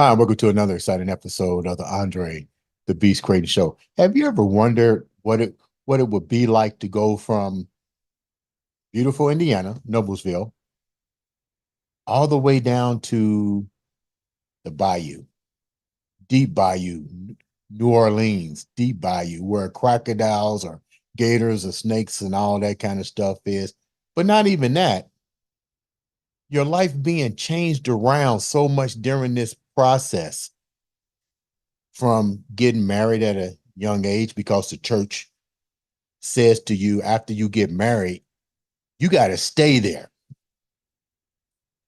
Hi, and welcome to another exciting episode of the Andre the Beast Creighton Show. Have you ever wondered what it would be like to go from beautiful Indiana, Noblesville, all the way down to the Bayou, deep Bayou, New Orleans, deep Bayou, where crocodiles or gators or snakes and all that kind of stuff is, but not even that. Your life being changed around so much during this process from getting married at a young age because the church says to you after you get married, you got to stay there.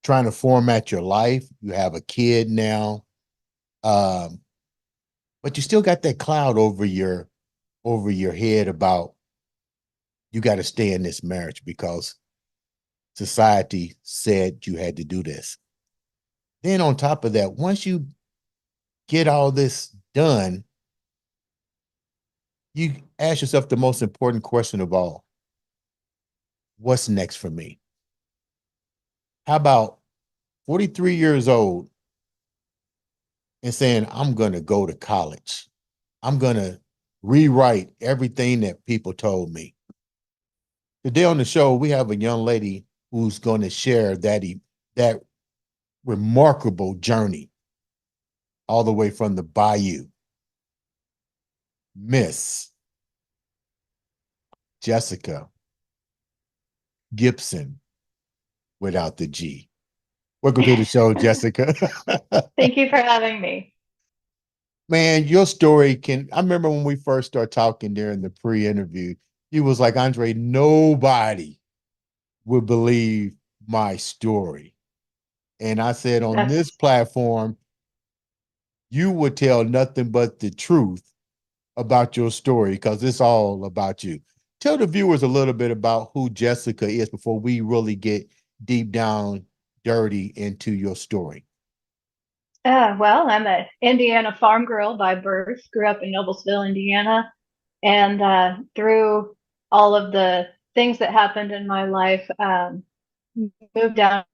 Trying to format your life. You have a kid now, um, but you still got that cloud over your head about you got to stay in this marriage because society said you had to do this. Then on top of that, once you get all this done, you ask yourself the most important question of all: what's next for me? How about 43 years old and saying, I'm going to go to college. I'm going to rewrite everything that people told me. Today on the show, we have a young lady who's going to share that remarkable journey all the way from the Bayou, Miss Jessica Gibson without the G. Welcome to the show, Jessica. Thank you for having me. Man, your story I remember when we first started talking during the pre-interview, you was like, Andre, nobody would believe my story. And I said, on this That's platform, you would tell nothing but the truth about your story because it's all about you. Tell the viewers a little bit about who Jessica is before we really get deep down dirty into your story. well, I'm a Indiana farm girl by birth. Grew up in Noblesville, Indiana, and through all of the things that happened in my life, moved down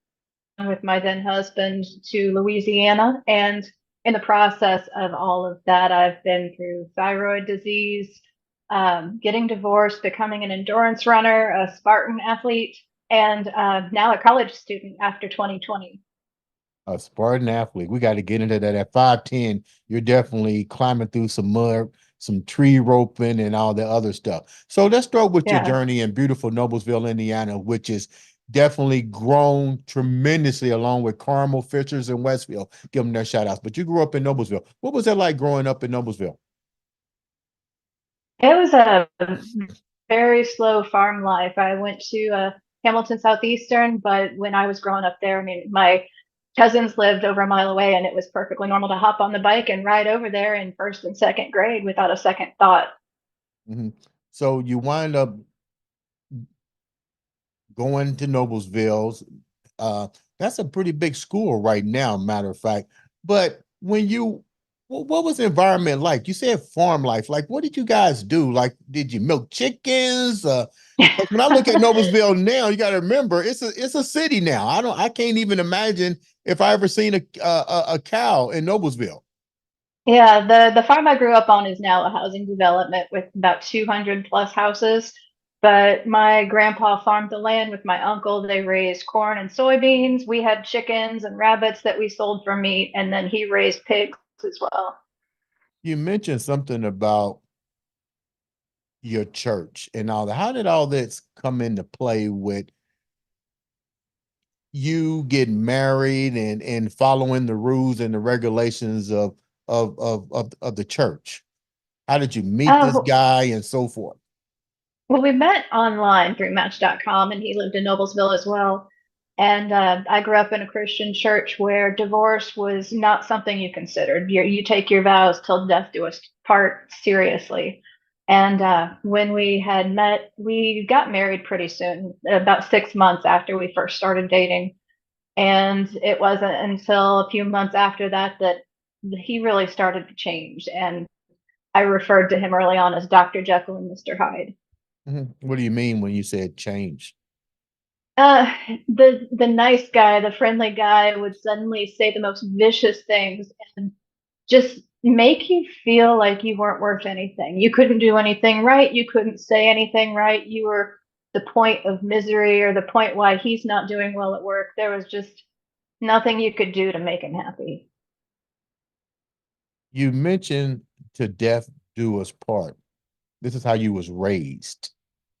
with my then husband to Louisiana. And in the process of all of that, I've been through thyroid disease, getting divorced, becoming an endurance runner, a Spartan athlete, and now a college student after 2020. A Spartan athlete. We got to get into that. At 5'10", you're definitely climbing through some mud, some tree roping, and all the other stuff. So let's start with your Yeah. journey in beautiful Noblesville, Indiana, which is definitely grown tremendously along with Carmel, Fishers, and Westfield. Give them their shout outs. But you grew up in Noblesville. What was that like growing up in Noblesville? It was a very slow farm life. I went to Hamilton Southeastern, but when I was growing up there, I mean, my cousins lived over a mile away, and it was perfectly normal to hop on the bike and ride over there in first and second grade without a second thought. Mhm. So you wind up going to Noblesville's. Uh, that's a pretty big school right now, matter of fact. But what was the environment like? You said farm life. Like, what did you guys do? Like, did you milk chickens? 'Cause when I look at Noblesville now, you got to remember it's a city now. I can't even imagine if I ever seen a cow in Noblesville. Yeah, the farm I grew up on is now a housing development with about 200 plus houses. But my grandpa farmed the land with my uncle. They raised corn and soybeans. We had chickens and rabbits that we sold for meat, and then he raised pigs as well. You mentioned something about your church and all that. How did all this come into play with you getting married and following the rules and the regulations of the church? How did you meet this Oh, guy and so forth? well, we met online through Match.com, and he lived in Noblesville as well. And I grew up in a Christian church where divorce was not something you considered. You take your vows till death do us part seriously. And when we had met, we got married pretty soon, about 6 months after we first started dating. And it wasn't until a few months after that that he really started to change. And I referred to him early on as Dr. Jekyll and Mr. Hyde. Mhm. What do you mean when you said change? Uh, the nice guy, the friendly guy would suddenly say the most vicious things and just make you feel like you weren't worth anything. You couldn't do anything right. You couldn't say anything right. You were the point of misery or the point why he's not doing well at work. There was just nothing you could do to make him happy. You mentioned to death do us part. This is how you was raised.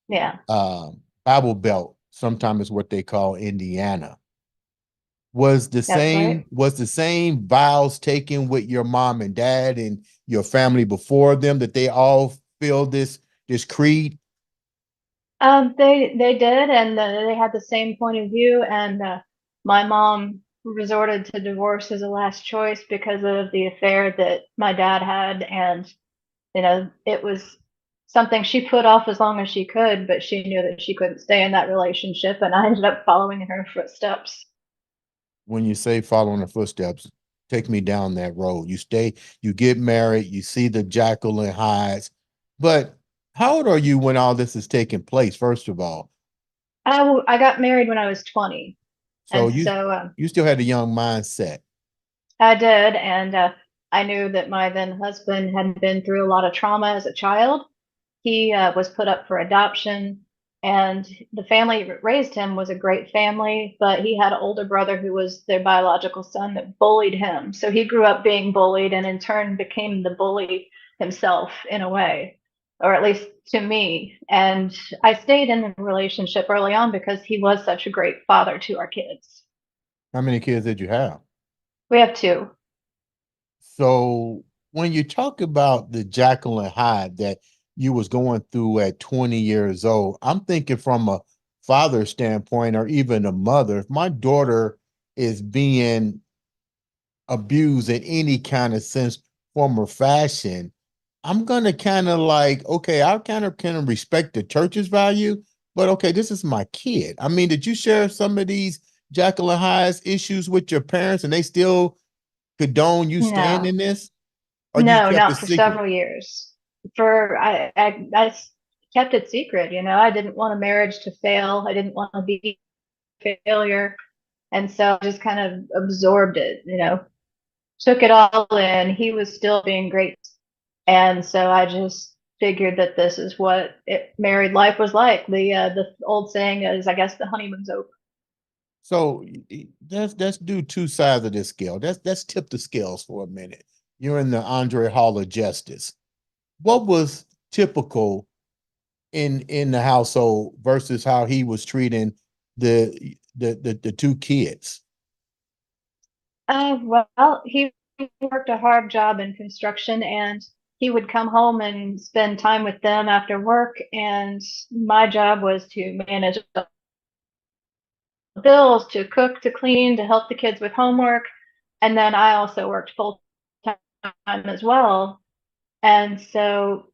Yeah, Bible Belt, sometimes is what they call Indiana. that's right. Was the same vows taken with your mom and dad and your family before them that they all feel this creed? They did, and they had the same point of view. And my mom resorted to divorce as a last choice because of the affair that my dad had, and it was something she put off as long as she could, but she knew that she couldn't stay in that relationship, and I ended up following in her footsteps. When you say following the footsteps, take me down that road. You stay, you get married, you see the Jackal and Hydes, but how old are you when all this is taking place, first of all? I got married when I was 20, So and so you still had a young mindset. I did, and I knew that my then husband had been through a lot of trauma as a child. He was put up for adoption, and the family that raised him was a great family, but he had an older brother who was their biological son that bullied him. So he grew up being bullied and in turn became the bully himself in a way, or at least to me. And I stayed in the relationship early on because he was such a great father to our kids. How many kids did you have? We have two. So when you talk about the Jackal and Hyde that you was going through at 20 years old, I'm thinking from a father standpoint or even a mother. If my daughter is being abused in any kind of sense, form, or fashion, I'm gonna kind of like, okay, I kind of can respect the church's value, but okay, this is my kid. I mean, did you share some of these Jekyll and Hyde's issues with your parents and they still condone you staying No, in this? Or you no, kept it not for secret? several years. For kept it secret. I didn't want a marriage to fail. I didn't want to be a failure. And so I just kind of absorbed it, took it all in. He was still being great. And so I just figured that this is what married life was like. The old saying is, I guess, the honeymoon's over. So let's do two sides of this scale. Let's tip the scales for a minute. You're in the Andre Hall of Justice. What was typical in the household versus how he was treating the two kids? Well, he worked a hard job in construction, and he would come home and spend time with them after work. And my job was to manage the bills, to cook, to clean, to help the kids with homework. And then I also worked full time as well. And so,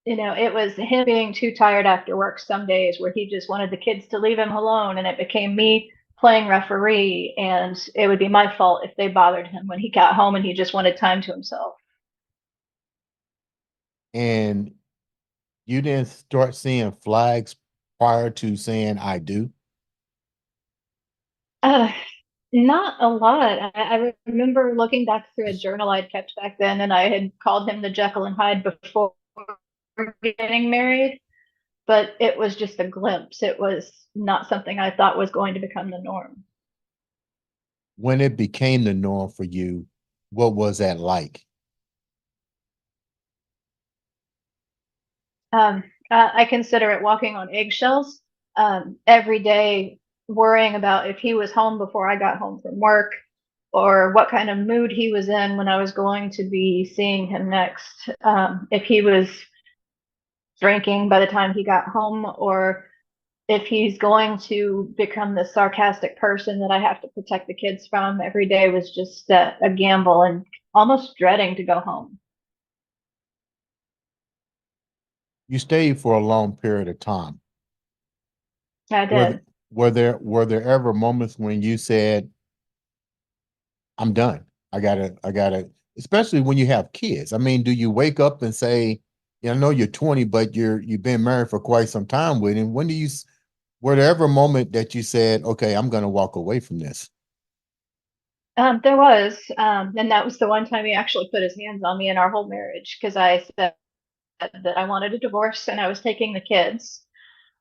it was him being too tired after work some days where he just wanted the kids to leave him alone. And it became me playing referee. And it would be my fault if they bothered him when he got home and he just wanted time to himself. And you didn't start seeing flags prior to saying I do. Uh, Not a lot. I remember looking back through a journal I'd kept back then, and I had called him the Jekyll and Hyde before getting married, but it was just a glimpse. It was not something I thought was going to become the norm. When it became the norm for you, what was that like? I consider it walking on eggshells every day, worrying about if he was home before I got home from work or what kind of mood he was in when I was going to be seeing him next. If he was drinking by the time he got home, or if he's going to become the sarcastic person that I have to protect the kids from. Every day was just a gamble and almost dreading to go home. You stayed for a long period of time. I Were did. were there ever moments when you said, I'm done. I gotta, especially when you have kids. I mean, do you wake up and say, yeah, I know you're 20, but you've been married for quite some time with him. Were there ever a moment that you said, okay, I'm going to walk away from this? There was, and that was the one time he actually put his hands on me in our whole marriage because I said that I wanted a divorce and I was taking the kids.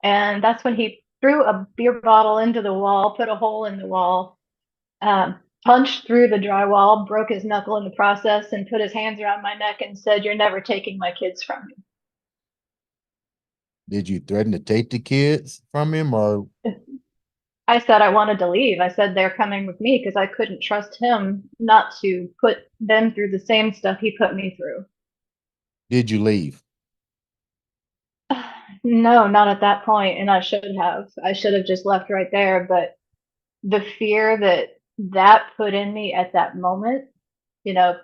And that's when he threw a beer bottle into the wall, put a hole in the wall, punched through the drywall, broke his knuckle in the process, and put his hands around my neck and said, "You're never taking my kids from Did you threaten to take the kids from him, or me." I said I wanted to leave. I said they're coming with me because I couldn't trust him not to put them through the same stuff he put me through. did you leave? No, not at that point, and I should have. I should have just left right there, but the fear that that put in me at that moment,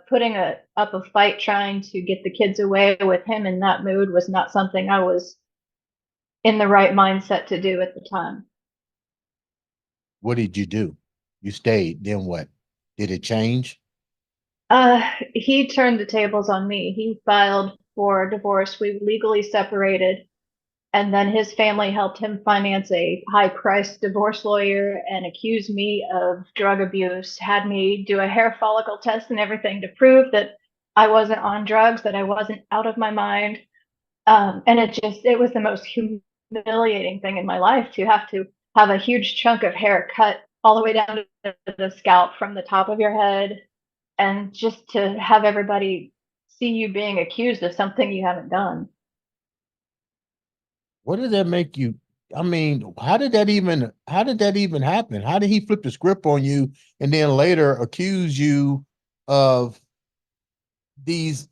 putting up a fight trying to get the kids away with him in that mood was not something I was in the right mindset to do at the time. What did you do? You stayed. Then what? Did it change? Uh, he turned the tables on me. He filed for divorce. We legally separated, and then his family helped him finance a high-priced divorce lawyer and accused me of drug abuse, had me do a hair follicle test and everything to prove that I wasn't on drugs, that I wasn't out of my mind. And it was the most humiliating thing in my life to have a huge chunk of hair cut all the way down to the scalp from the top of your head, and just to have everybody see you being accused of something you haven't done. What did that make you? I mean, how did that even happen? How did he flip the script on you and then later accuse you of these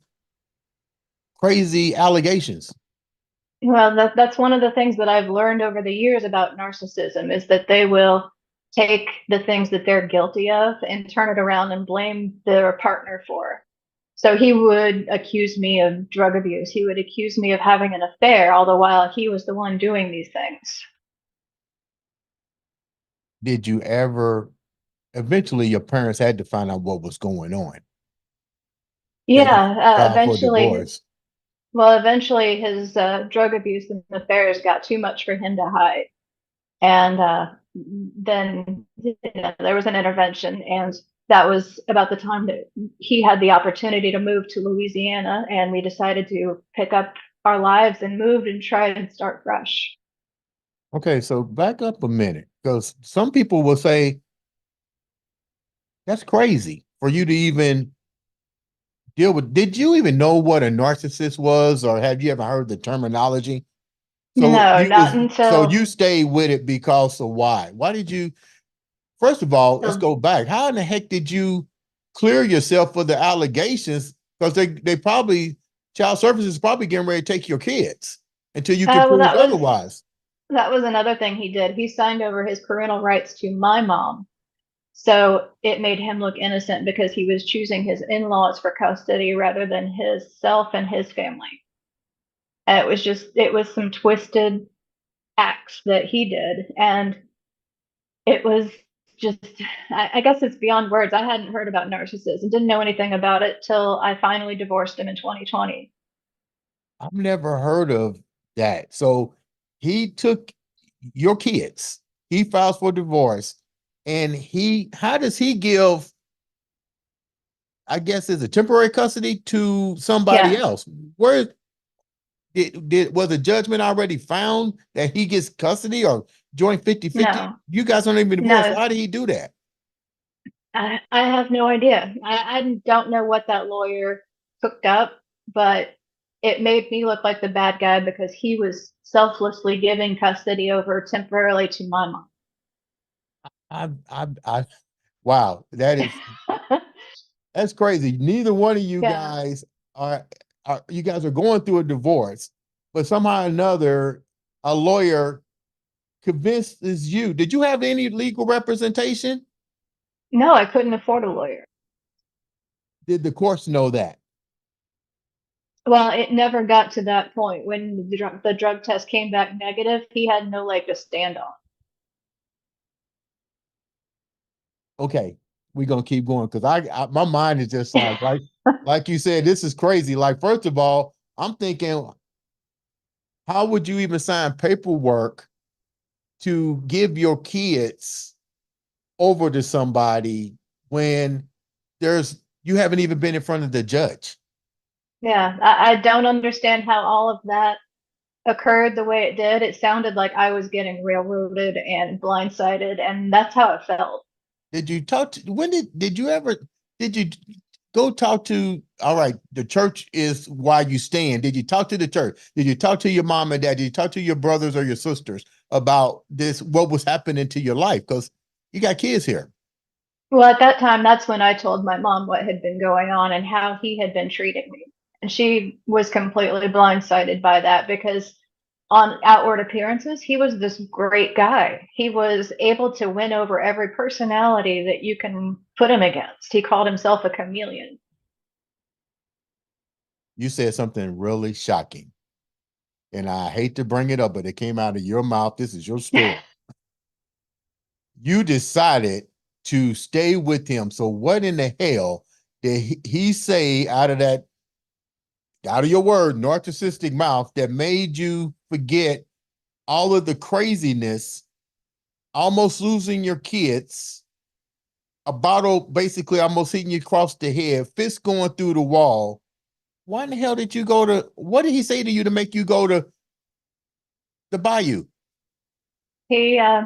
crazy allegations? Well, that's one of the things that I've learned over the years about narcissism is that they will take the things that they're guilty of and turn it around and blame their partner for. So he would accuse me of drug abuse. He would accuse me of having an affair, all the while he was the one doing these things. Did you ever eventually your parents had to find out what was going on that you Yeah, filed for divorce? eventually his drug abuse and affairs got too much for him to hide. And then there was an intervention, and that was about the time that he had the opportunity to move to Louisiana, and we decided to pick up our lives and move and try and start fresh. Okay, so back up a minute because some people will say that's crazy for you to even deal with. Did you even know what a narcissist was, or have you ever heard the terminology? No, not So until you stayed with it because of why? Why did you? First of all, let's till go back. How in the heck did you clear yourself for the allegations? Because they probably child services is probably getting ready to take your kids until you can well, prove otherwise. that was another thing he did. He signed over his parental rights to my mom. So it made him look innocent because he was choosing his in-laws for custody rather than his self and his family. And it was some twisted acts that he did. And it was just, I guess it's beyond words. I hadn't heard about narcissism, didn't know anything about it till I finally divorced him in 2020. I've never heard of that. So he took your kids. He files for divorce, and how does he give? I guess is a temporary custody to somebody Yeah, else. Where did was a judgment already found that he gets custody or joint 50-50? no, You guys aren't even divorced. no, How did he do that? I have no idea. I don't know what that lawyer cooked up, but it made me look like the bad guy because he was selflessly giving custody over temporarily to my I wow, that's crazy. Neither one of you yeah. guys are, you guys are going through a divorce, but somehow or another, a lawyer convinces you. Did you have any legal representation? No, I couldn't afford a lawyer. Did the courts know that? Well, it never got to that point. When the drug test came back negative, he had no leg to stand on. Okay, we're gonna keep going because my mind is just like you said, this is crazy. Like, first of all, I'm thinking, how would you even sign paperwork to give your kids over to somebody when there's you haven't even been in front of the judge? Yeah, I don't understand how all of that occurred the way it did. It sounded like I was getting railroaded and blindsided, and that's how it felt. Did you talk to when did you ever did you go talk to all right, the church is why you stand. Did you talk to the church? Did you talk to your mom and dad? Did you talk to your brothers or your sisters about this, what was happening to your life? Because you got kids here. Well, at that time, that's when I told my mom what had been going on and how he had been treating me. And she was completely blindsided by that because, on outward appearances, he was this great guy. He was able to win over every personality that you can put him against. He called himself a chameleon. You said something really shocking. And I hate to bring it up, but it came out of your mouth. This is your story. You decided to stay with him. So what in the hell did he say out of your word, narcissistic mouth that made you forget all of the craziness, almost losing your kids, a bottle basically almost hitting you across the head, fist going through the wall? Why in the hell did you go to, what did he say to you to make you go to the bayou? He uh,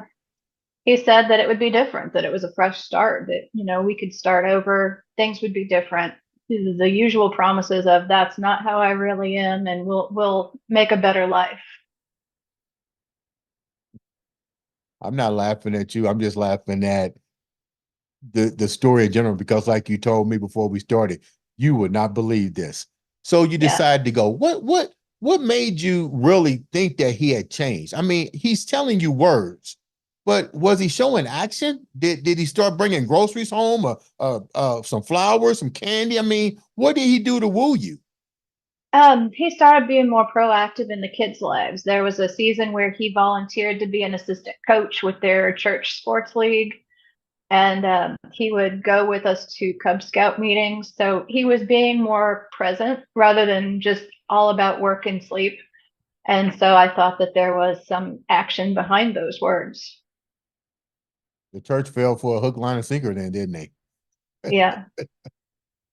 he said that it would be different, that it was a fresh start, that we could start over, things would be different. The usual promises of that's not how I really am, and we'll make a better life. I'm not laughing at you. I'm just laughing at the story in general, because like you told me before we started, you would not believe this. So you Yeah. decided to go. What made you really think that he had changed? I mean, he's telling you words, but was he showing action? Did he start bringing groceries home, some flowers, some candy? I mean, what did he do to woo you? He started being more proactive in the kids' lives. There was a season where he volunteered to be an assistant coach with their church sports league, and he would go with us to Cub Scout meetings. So he was being more present rather than just all about work and sleep. And so I thought that there was some action behind those words. The church fell for a hook, line, and sinker, then, didn't they? Yeah.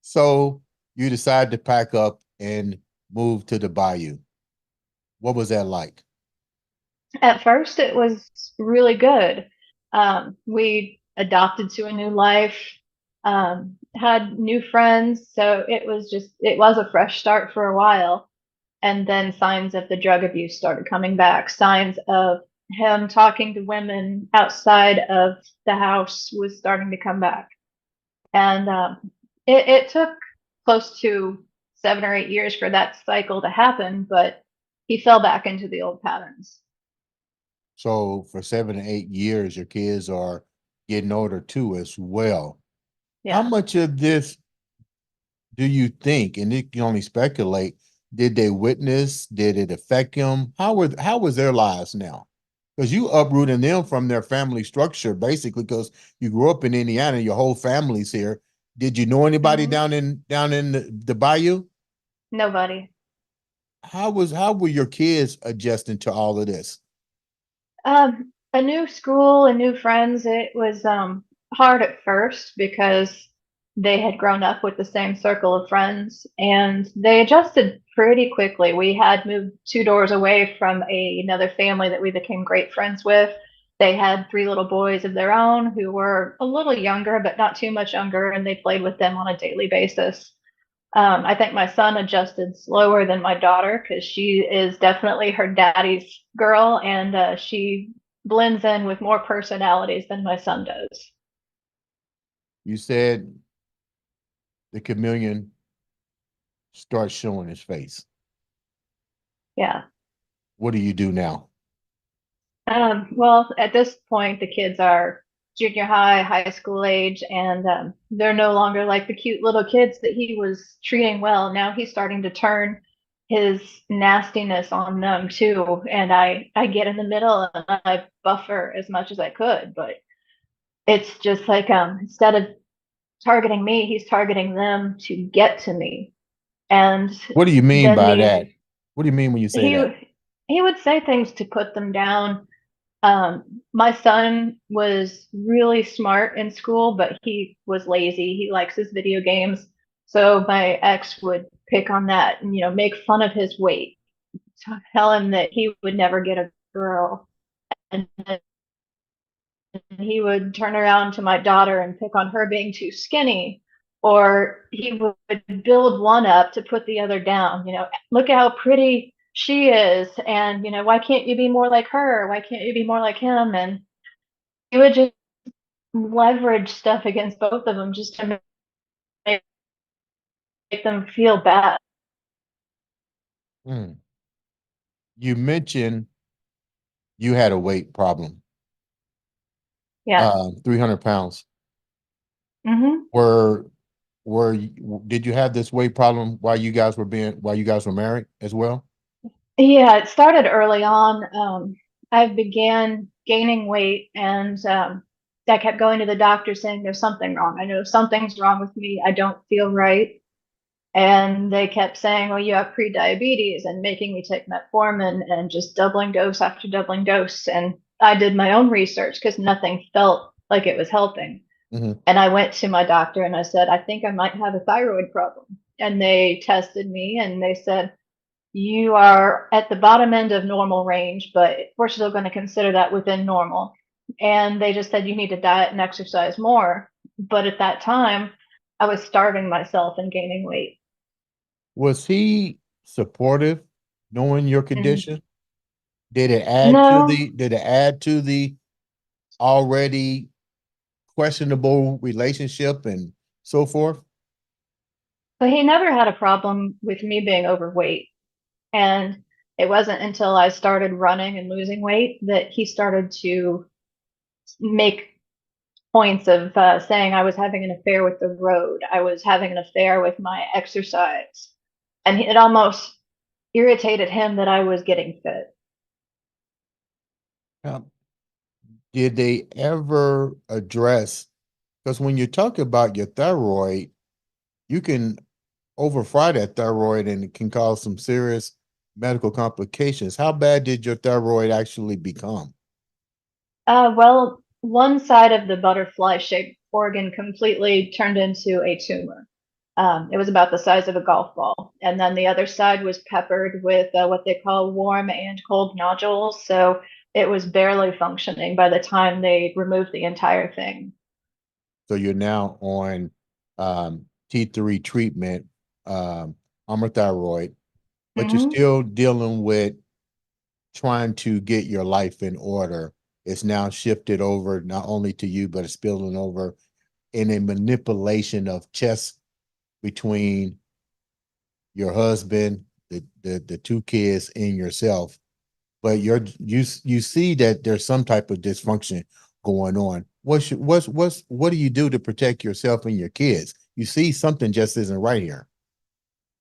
So you decided to pack up and move to the bayou. What was that like? At first, it was really good. We adopted to a new life, had new friends. So it was a fresh start for a while. And then signs of the drug abuse started coming back. Signs of him talking to women outside of the house was starting to come back. And it took close to 7 or 8 years for that cycle to happen, but he fell back into the old patterns. So for 7 to 8 years, your kids are getting older too as well. How Yeah. much of this do you think, and you can only speculate, did they witness? Did it affect them? How was their lives now? Because you uprooting them from their family structure, basically, because you grew up in Indiana, your whole family's here. Did you know anybody Hmm. down in the bayou? Nobody. How were your kids adjusting to all of this? A new school and new friends. It was hard at first because they had grown up with the same circle of friends, and they adjusted pretty quickly. We had moved 2 doors away from another family that we became great friends with. They had 3 little boys of their own who were a little younger, but not too much younger, and they played with them on a daily basis. I think my son adjusted slower than my daughter because she is definitely her daddy's girl, and she blends in with more personalities than my son does. You said the chameleon starts showing his face. Yeah. What do you do now? Well, at this point, the kids are junior high, high school age, and they're no longer like the cute little kids that he was treating well. Now he's starting to turn his nastiness on them too, and I get in the middle and I buffer as much as I could, but it's just like instead of targeting me, he's targeting them to get to me. And What do you mean then by these that? What do you mean when you say that? he he would say things to put them down. My son was really smart in school, but he was lazy. He likes his video games. So my ex would pick on that and, make fun of his weight, tell him that he would never get a girl. And then he would turn around to my daughter and pick on her being too skinny. Or he would build one up to put the other down. Look at how pretty she is. And, why can't you be more like her? Why can't you be more like him? And he would just leverage stuff against both of them just to make them feel bad. Mm. You mentioned you had a weight problem, Yeah. 300 pounds. Hmm. Were did you have this weight problem while you guys were married as well? Yeah, it started early on. I began gaining weight, and I kept going to the doctor saying there's something wrong. I know something's wrong with me. I don't feel right. And they kept saying, well, you have pre-diabetes, and making me take metformin and just doubling dose after doubling dose. And I did my own research because nothing felt like it was helping. Hmm. And I went to my doctor and I said, I think I might have a thyroid problem. And they tested me and they said, you are at the bottom end of normal range, but we're still going to consider that within normal. And they just said, you need to diet and exercise more. But at that time, I was starving myself and gaining weight. Was he supportive knowing your Mm. condition? No, Did it add to the already questionable relationship and so forth? but he never had a problem with me being overweight. And it wasn't until I started running and losing weight that he started to make points of saying I was having an affair with the road. I was having an affair with my exercise. And it almost irritated him that I was getting fit. Um, did they ever address, because when you talk about your thyroid, you can overfry that thyroid and it can cause some serious medical complications. How bad did your thyroid actually become? Well, one side of the butterfly shaped organ completely turned into a tumor. It was about the size of a golf ball. And then the other side was peppered with what they call warm and cold nodules. So it was barely functioning by the time they removed the entire thing. So you're now on T3 treatment, um, thyroid, but you're Hmm. still dealing with trying to get your life in order. It's now shifted over not only to you, but it's spilling over in a manipulation of chess between your husband, the two kids, and yourself. But you see that there's some type of dysfunction going on. What do you do to protect yourself and your kids? You see something just isn't right here.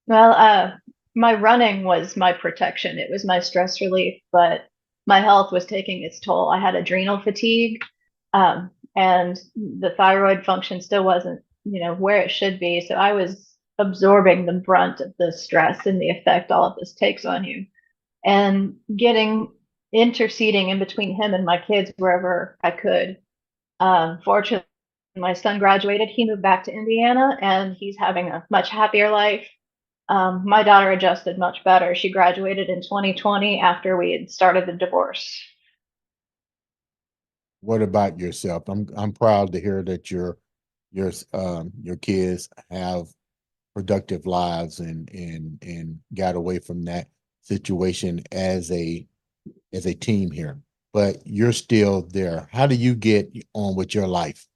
Well, my running was my protection. It was my stress relief, but my health was taking its toll. I had adrenal fatigue, and the thyroid function still wasn't, where it should be. So I was absorbing the brunt of the stress and the effect all of this takes on you, and getting interceding in between him and my kids wherever I could. Fortunately, my son graduated. He moved back to Indiana, and he's having a much happier life. My daughter adjusted much better. She graduated in 2020 after we had started the divorce. What about yourself? I'm proud to hear that your kids have productive lives and got away from that situation as a team here. But you're still there. How do you get on with your life?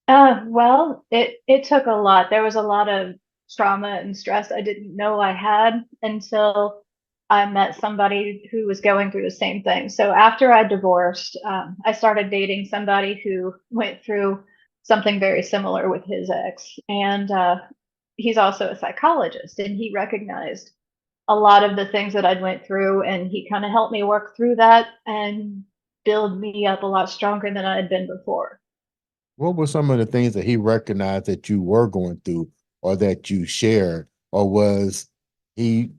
Well, it took a lot. There was a lot of trauma and stress I didn't know I had until I met somebody who was going through the same thing. So after I divorced, I started dating somebody who went through something very similar with his ex, and he's also a psychologist, and he recognized a lot of the things that I'd went through, and he kind of helped me work through that and build me up a lot stronger than I had been before. What were some of the things that he recognized that you were going through or that you shared? Or was he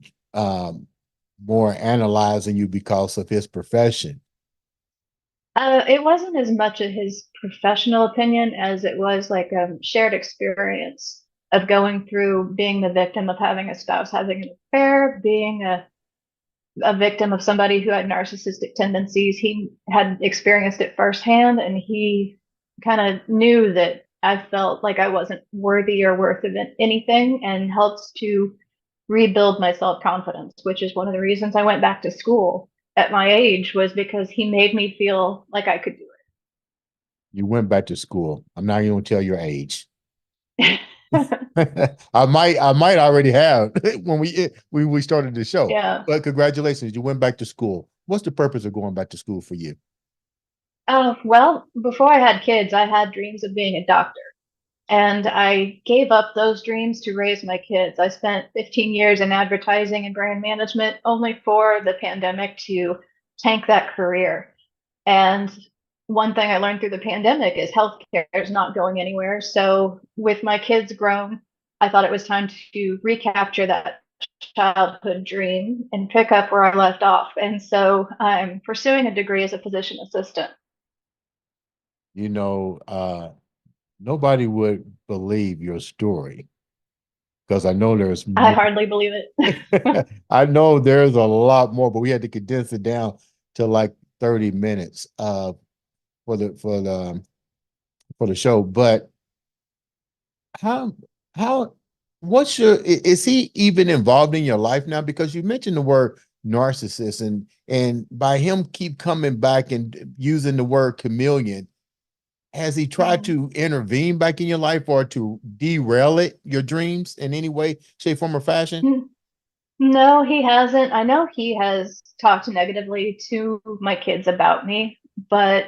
more analyzing you because of his profession? It wasn't as much of his professional opinion as it was like a shared experience of going through being the victim of having a spouse having an affair, being a victim of somebody who had narcissistic tendencies. He had experienced it firsthand, and he kind of knew that I felt like I wasn't worthy or worth of anything, and helped to rebuild my self confidence, which is one of the reasons I went back to school at my age, was because he made me feel like I could do You went back to school. I'm not even gonna tell your age. it. I might already have when we started the show. Yeah. But congratulations, you went back to school. What's the purpose of going back to school for you? Well, before I had kids, I had dreams of being a doctor. And I gave up those dreams to raise my kids. I spent 15 years in advertising and brand management only for the pandemic to tank that career. And one thing I learned through the pandemic is healthcare is not going anywhere. So, with my kids grown, I thought it was time to recapture that childhood dream and pick up where I left off. And so, I'm pursuing a degree as a physician assistant. You know, nobody would believe your story because I know there's I more. hardly believe it. I know there's a lot more, but we had to condense it down to like 30 minutes for the show. But how how what's your is he even involved in your life now? Because you mentioned the word narcissist, and by him keep coming back and using the word chameleon, has he tried Mhm. to intervene back in your life or to derail your dreams in any way, shape, form, or fashion? No, he hasn't. I know he has talked negatively to my kids about me, but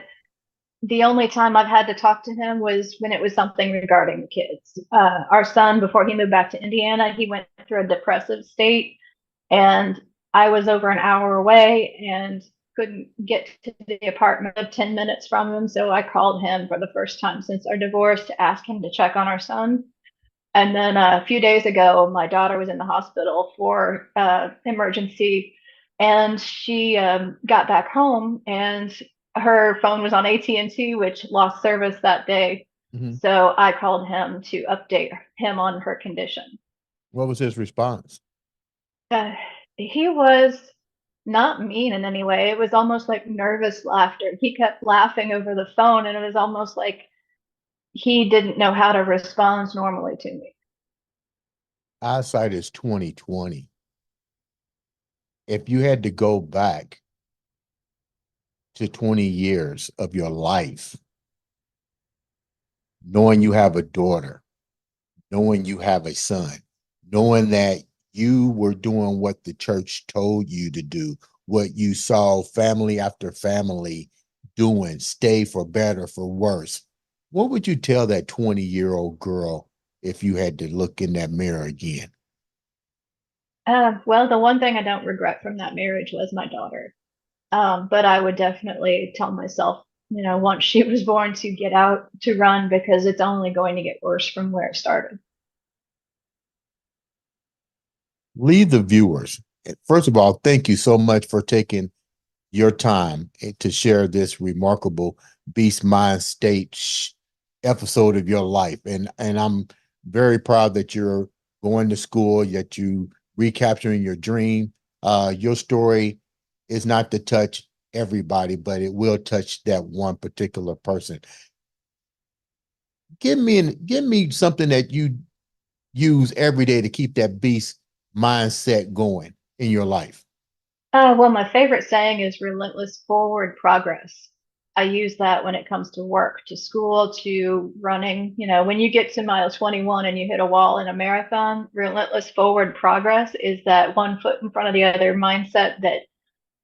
the only time I've had to talk to him was when it was something regarding the kids. Our son, before he moved back to Indiana, he went through a depressive state, and I was over an hour away and couldn't get to the apartment of 10 minutes from him. So I called him for the first time since our divorce to ask him to check on our son. And then a few days ago, my daughter was in the hospital for emergency, and she got back home, and her phone was on AT&T, which lost service that day. Mhm. So I called him to update him on her condition. What was his response? Uh, he was not mean in any way. It was almost like nervous laughter. He kept laughing over the phone, and it was almost like he didn't know how to respond normally to me. Eyesight is 20/20. If you had to go back to 20 years of your life, knowing you have a daughter, knowing you have a son, knowing that you were doing what the church told you to do, what you saw family after family doing, stay for better, for worse. What would you tell that 20-year-old girl if you had to look in that mirror again? Well, the one thing I don't regret from that marriage was my daughter. But I would definitely tell myself, once she was born, to get out to run, because it's only going to get worse from where it started. Leave the viewers. First of all, thank you so much for taking your time to share this remarkable Beast Mind State episode of your life. And I'm very proud that you're going to school, that you recapturing your dream. Your story is not to touch everybody, but it will touch that one particular person. Give me something that you use every day to keep that beast mindset going in your life. Well, my favorite saying is relentless forward progress. I use that when it comes to work, to school, to running. When you get to mile 21 and you hit a wall in a marathon, relentless forward progress is that one foot in front of the other mindset that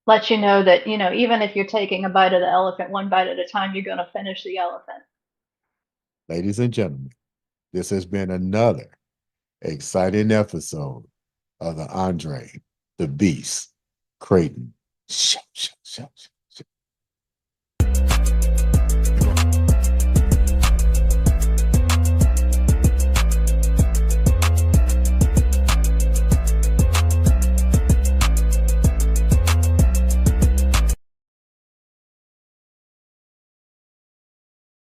lets you know that, even if you're taking a bite of the elephant one bite at a time, you're going to finish the elephant. Ladies and gentlemen, this has been another exciting episode of the Andre the Beast Creighton Show.